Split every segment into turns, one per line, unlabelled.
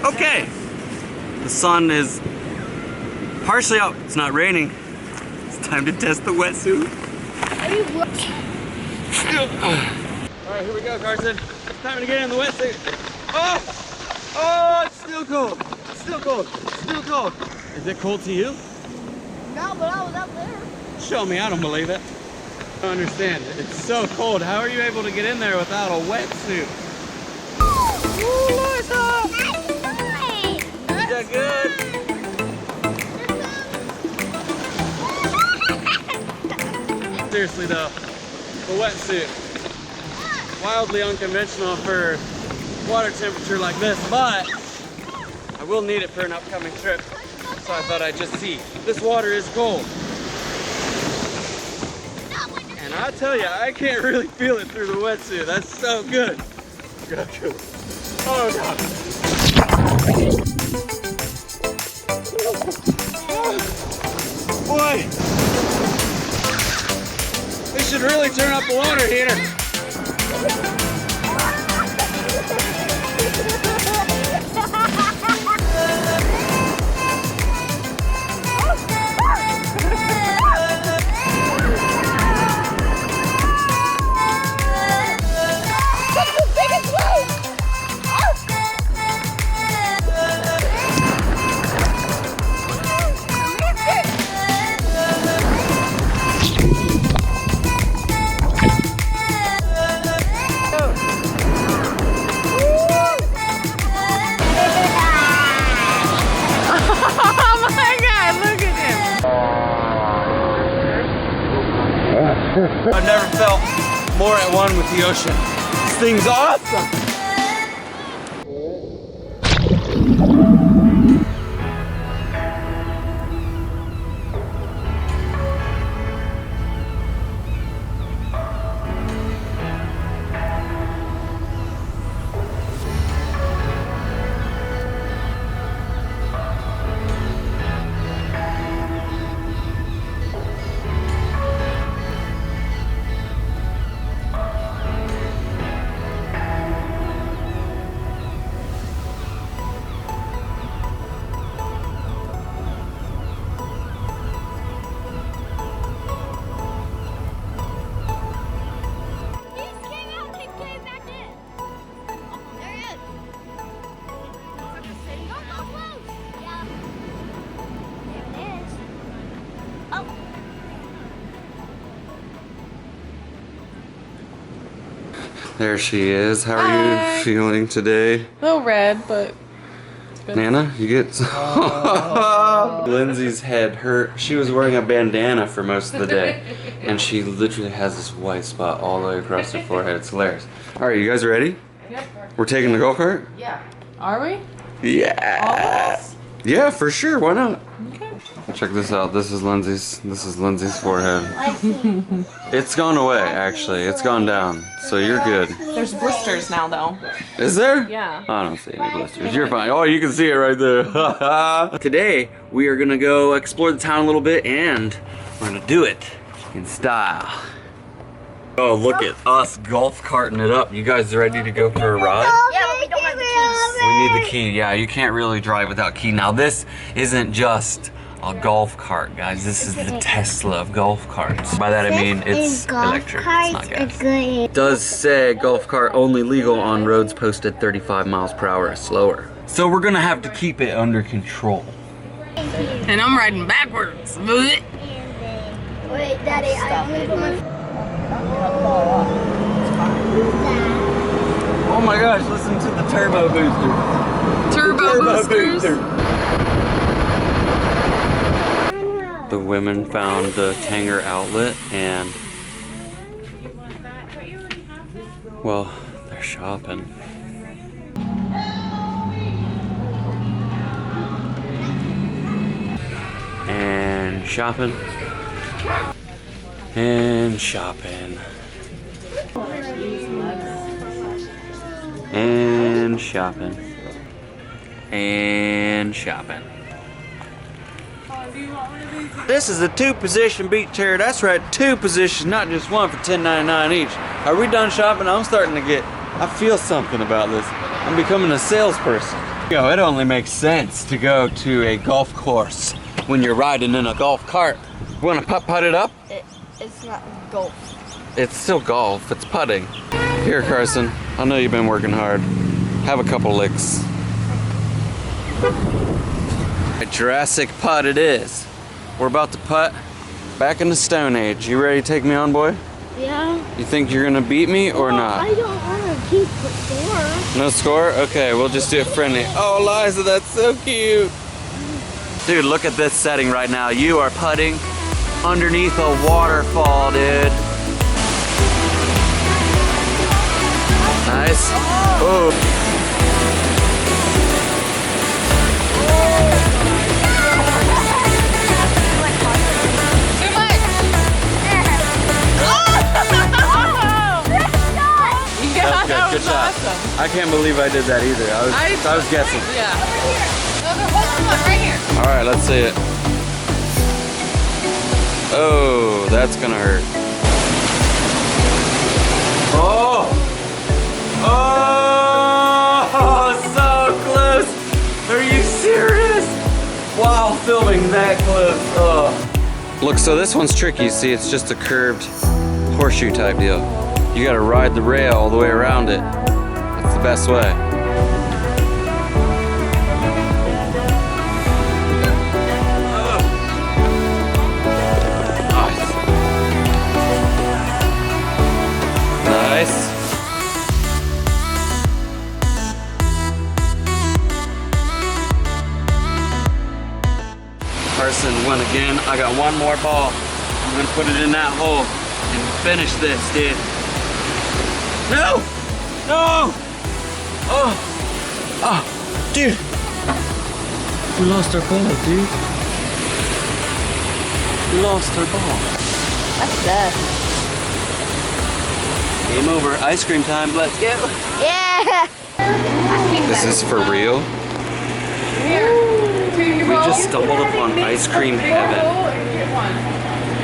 Okay, the sun is partially out. It's not raining. It's time to test the wetsuit. Alright, here we go, Carson. It's time to get in the wetsuit. Oh! Oh, it's still cold. It's still cold. It's still cold. Is it cold to you?
No, but I was up there.
Show me, I don't believe it. I don't understand. It's so cold. How are you able to get in there without a wetsuit? Ooh, Liza! Is that good? Seriously though, the wetsuit. Wildly unconventional for water temperature like this, but I will need it for an upcoming trip. So I thought I'd just see. This water is cold. And I tell you, I can't really feel it through the wetsuit. That's so good. Oh God. Boy. We should really turn up the water heater. I've never felt more at one with the ocean. This thing's awesome! There she is. How are you feeling today?
A little red, but it's good.
Nana, you get Lindsay's head hurt. She was wearing a bandana for most of the day, and she literally has this white spot all the way across her forehead. It's hilarious. All right, you guys ready?
Yep.
We're taking the golf cart?
Yeah. Are we?
Yeah.
All of us?
Yeah, for sure. Why not?
Okay.
Check this out. This is Lindsay's forehead. It's gone away, actually. It's gone down. So you're good.
There's blisters now, though.
Is there?
Yeah.
I don't see any blisters. You're fine. Oh, you can see it right there. Today, we are gonna go explore the town a little bit, and we're gonna do it in style. Oh, look at us golf carting it up. You guys ready to go for a ride?
Yeah, but we don't have the keys.
We need the key. Yeah, you can't really drive without key. Now, this isn't just a golf cart, guys. This is the Tesla of golf carts. By that I mean it's electric, it's not gas. It does say golf cart only legal on roads posted 35 miles per hour or slower. So we're gonna have to keep it under control.
And I'm riding backwards.
Wait, Daddy, I'm gonna put my...
Oh my gosh, listen to the turbo booster.
Turbo boosters.
The women found the Tanger outlet and, well, they're shopping. And shopping. And shopping. And shopping. And shopping. This is a 2-position beach chair. That's right, 2 positions, not just one, for $10.99 each. Are we done shopping? I'm starting to get, I feel something about this. I'm becoming a salesperson. Yo, it only makes sense to go to a golf course when you're riding in a golf cart. Want to putt it up?
It's not golf.
It's still golf. It's putting. Here, Carson. I know you've been working hard. Have a couple licks. A Jurassic putt it is. We're about to putt back in the Stone Age. You ready to take me on, boy?
Yeah.
You think you're gonna beat me or not?
I don't want to keep the score.
No score? Okay, we'll just do it friendly. Oh, Liza, that's so cute. Dude, look at this setting right now. You are putting underneath a waterfall, dude. Nice. Oh. Good shot.
Awesome.
I can't believe I did that either. I was guessing.
Yeah. Right here.
All right, let's see it. Oh, that's gonna hurt. Oh! Oh! So close! Are you serious? Wow, filming that close. Oh. Look, so this one's tricky. See, it's just a curved horseshoe type deal. You gotta ride the rail all the way around it. That's the best way. Nice. Carson won again. I got one more ball. I'm gonna put it in that hole and finish this, dude. No! No! Oh! Oh! Dude! We lost our ball, dude. We lost our ball.
That's bad.
Game over. Ice cream time. Let's go.
Yeah.
This is for real? We just stumbled upon ice cream heaven.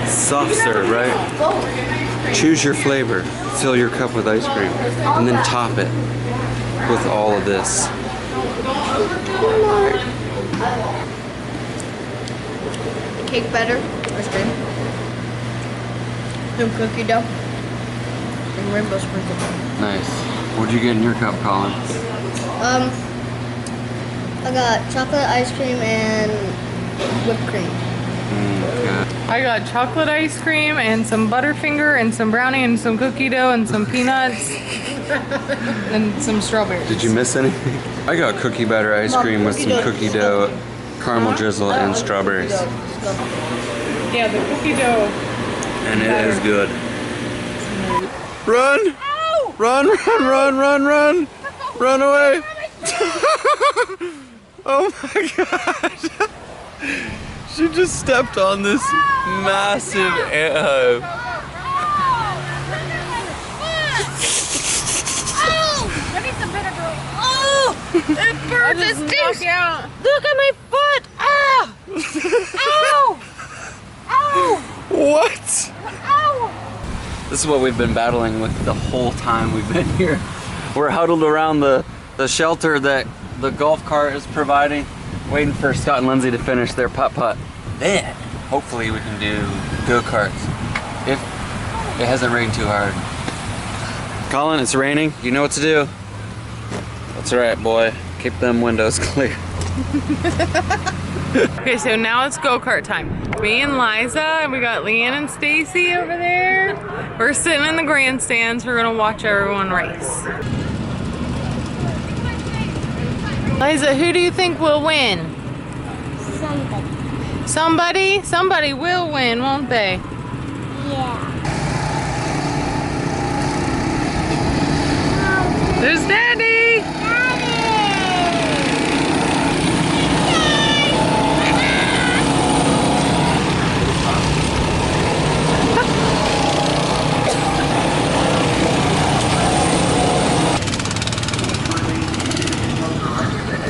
Soft serve, right? Choose your flavor. Fill your cup with ice cream. And then top it with all of this.
Cake batter, ice cream, some cookie dough, and rainbow sprinkles.
Nice. What'd you get in your cup, Colin?
I got chocolate ice cream and whipped cream.
Okay.
I got chocolate ice cream and some Butterfinger and some brownie and some cookie dough and some peanuts and some strawberries.
Did you miss anything? I got cookie batter ice cream with some cookie dough, caramel drizzle, and strawberries.
Yeah, the cookie dough.
And it is good. Run!
Ow!
Run, run, run, run, run! Run away! Oh my gosh! She just stepped on this massive ant.
Give me some vinegar. Oh! It burns. It stinks. Look at my foot. Ah! Ow! Ow!
What?
Ow!
This is what we've been battling with the whole time we've been here. We're huddled around the shelter that the golf cart is providing, waiting for Scott and Lindsay to finish their putt-putt. Then, hopefully we can do go-karts if it hasn't rained too hard. Colin, it's raining. You know what to do. That's right, boy. Keep them windows clear.
Okay, so now it's go-kart time. Me and Liza, and we got Leanne and Stacy over there. We're sitting in the grandstands. We're gonna watch everyone race. Liza, who do you think will win?
Somebody.
Somebody will win, won't they?
Yeah.
There's Daddy!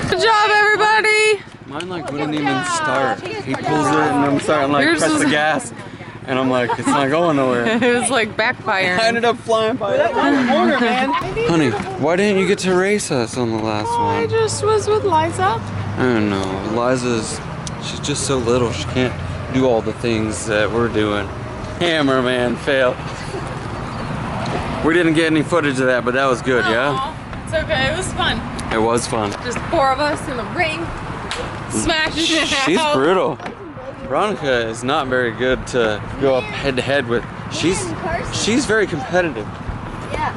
Good job, everybody!
Mine like wouldn't even start. He pulls it and I'm starting like
Yours
press
is-
the gas and I'm like, it's not going nowhere.
It was like backfiring.
I ended up flying by that corner, man. Honey, why didn't you get to race us on the last one?
I just was with Liza.
I don't know. She's just so little. She can't do all the things that we're doing. Hammerman fail. We didn't get any footage of that, but that was good, yeah?
It's okay, it was fun.
It was fun.
Just 4 of us in the ring, smashing it out.
She's brutal. Veronica is not very good to go up head to head with. She's very competitive.
Yeah.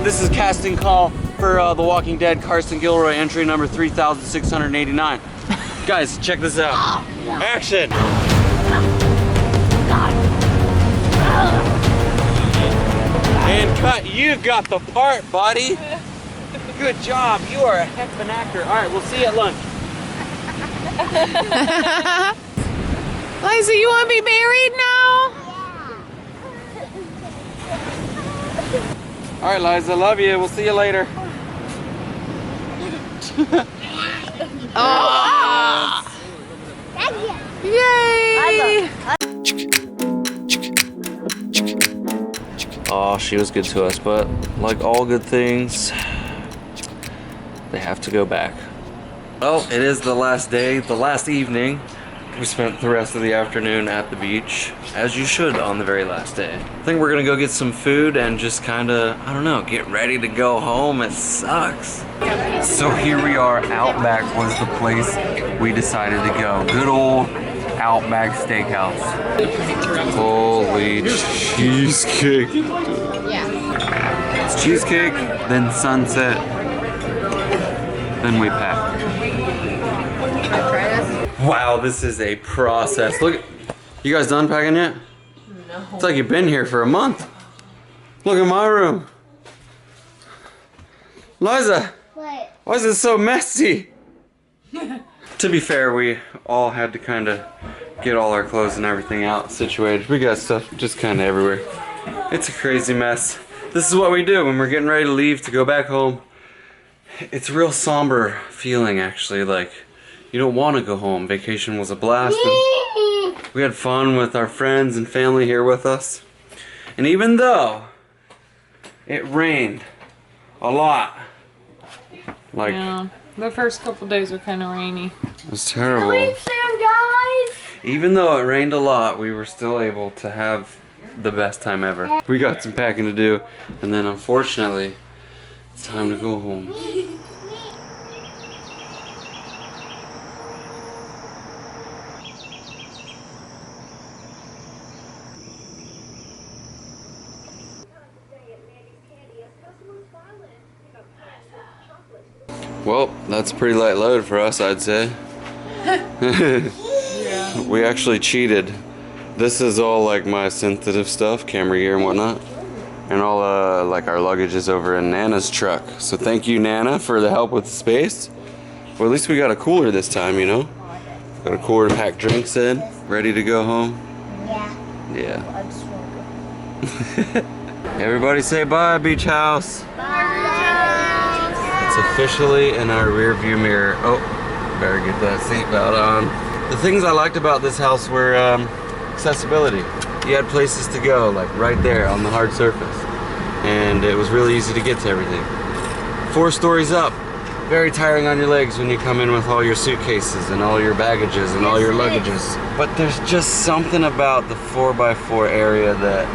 This is casting call for The Walking Dead Carson Gilroy entry number 3689. Guys, check this out. Action! And cut. You got the part, buddy. Good job. You are a heck of an actor. All right, we'll see you at lunch.
Liza, you want to be married now?
All right, Liza, love you. We'll see you later.
Oh! Yay!
Oh, she was good to us, but like all good things, they have to go back. Well, it is the last day, the last evening. We spent the rest of the afternoon at the beach, as you should on the very last day. I think we're gonna go get some food and just kinda, I don't know, get ready to go home. It sucks. So here we are. Outback was the place we decided to go. Good old Outback Steakhouse. Holy cheesecake.
Yeah.
It's cheesecake, then sunset, then we pack. Wow, this is a process. Look, you guys done packing yet? No. It's like you've been here for a month. Look at my room. Liza,
What?
why is it so messy? To be fair, we all had to kind of get all our clothes and everything out situated. We got stuff just kind of everywhere. It's a crazy mess. This is what we do when we're getting ready to leave to go back home. It's a real somber feeling, actually. Like, you don't want to go home. Vacation was a blast. And we had fun with our friends and family here with us. And even though it rained a lot, like,
yeah, the first couple days were kind of rainy.
it was terrible.
Guys.
Even though it rained a lot, we were still able to have the best time ever. We got some packing to do, and then unfortunately, it's time to go home. Well, that's a pretty light load for us, I'd say.
Yeah.
We actually cheated. This is all like my sensitive stuff, camera gear and whatnot. And all like our luggage is over in Nana's truck. So thank you, Nana, for the help with the space. Well, at least we got a cooler this time, you know? Got a cooler to pack drinks in, ready to go home.
Yeah.
Yeah. Everybody say bye, beach house. It's officially in our rear view mirror. Oh, better get that seatbelt on. The things I liked about this house were accessibility. You had places to go, like right there on the hard surface. And it was really easy to get to everything. 4 stories up. Very tiring on your legs when you come in with all your suitcases and all your baggages and all your luggages. But there's just something about the 4x4 area that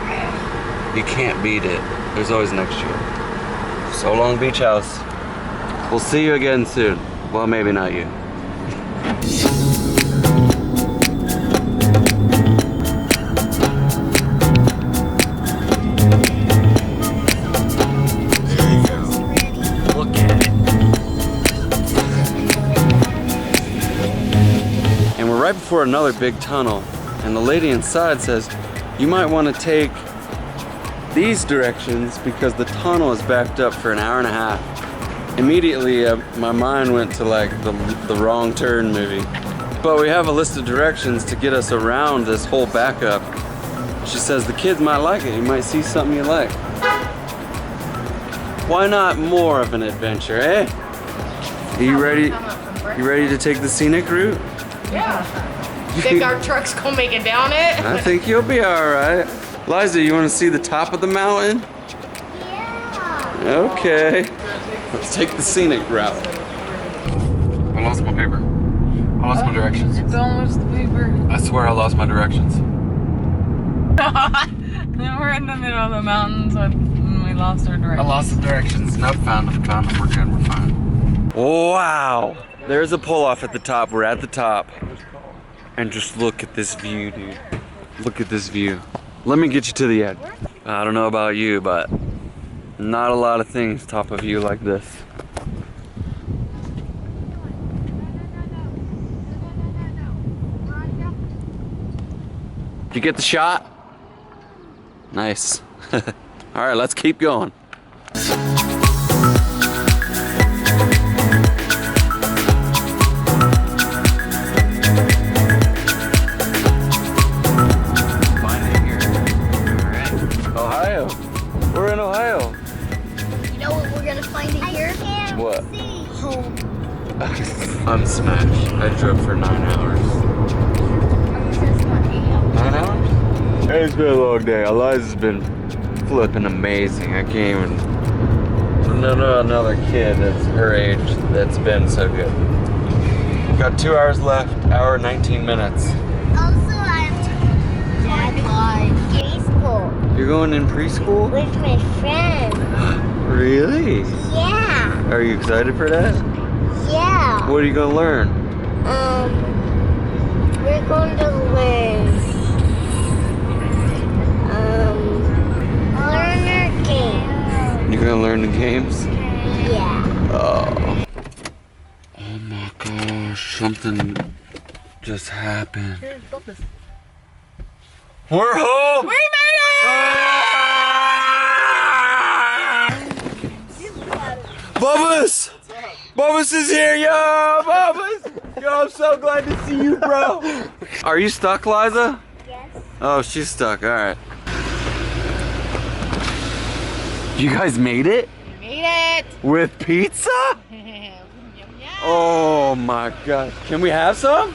you can't beat it. There's always next year. So long, beach house. We'll see you again soon. Well, maybe not you. There you go. Look at it. And we're right before another big tunnel. And the lady inside says, you might want to take these directions because the tunnel is backed up for an hour and a half. Immediately, my mind went to like the Wrong Turn movie. But we have a list of directions to get us around this whole backup. She says the kids might like it. You might see something you like. Why not more of an adventure, eh? Are you ready? You ready to take the scenic route?
Yeah. You think our truck's gonna make it down it?
I think you'll be all right. Liza, you want to see the top of the mountain?
Yeah.
Okay. Let's take the scenic route. I lost my paper. I lost my directions.
Don't lose the paper.
I swear I lost my directions.
We're in the middle of the mountains and we lost our directions.
I lost the directions. Nope, found them. Found them. We're good. We're fine. Wow. There's a pull off at the top. We're at the top. And just look at this view, dude. Look at this view. Let me get you to the edge. I don't know about you, but not a lot of things top a view like this. Did you get the shot? Nice. All right, let's keep going. Ohio. We're in Ohio.
You know what we're gonna find in here?
What?
Home.
I'm smashed. I drove for 9 hours. 9 hours? It's been a long day. Eliza's been flipping amazing. I can't even. No, another kid that's her age that's been so good. Got 2 hours left. Hour and 19 minutes.
Also, I'm preschool
You're going in preschool?
with my friend.
Really?
Yeah.
Are you excited for that?
Yeah.
What are you gonna learn?
We're going to learn learner games.
You're gonna learn the games?
Yeah.
Oh my gosh, something just happened. We're home!
We made it!
Bubba's! Bubba's is here, yo! Bubba's! Yo, I'm so glad to see you, bro! Are you stuck, Liza?
Yes.
Oh, she's stuck, alright. You guys made it?
We made it!
With pizza? Oh my god. Can we have some?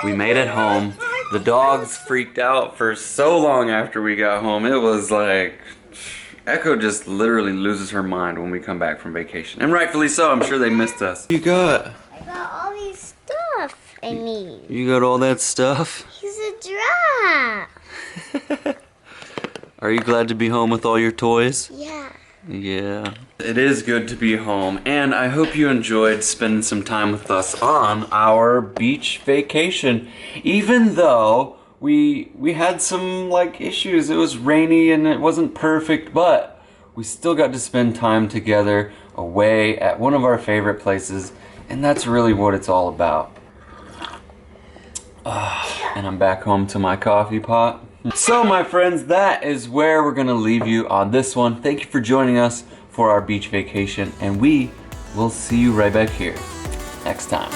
We made it home. The dogs freaked out for so long after we got home. It was like, Echo just literally loses her mind when we come back from vacation. And rightfully so, I'm sure they missed us. What you got?
I got all these stuff I need.
You got all that stuff?
He's a giraffe.
Are you glad to be home with all your toys?
Yeah.
Yeah. It is good to be home, and I hope you enjoyed spending some time with us on our beach vacation. Even though we had some like issues. It was rainy and it wasn't perfect, but we still got to spend time together away at one of our favorite places, and that's really what it's all about. And I'm back home to my coffee pot. So my friends, that is where we're gonna leave you on this one. Thank you for joining us for our beach vacation, and we will see you right back here next time.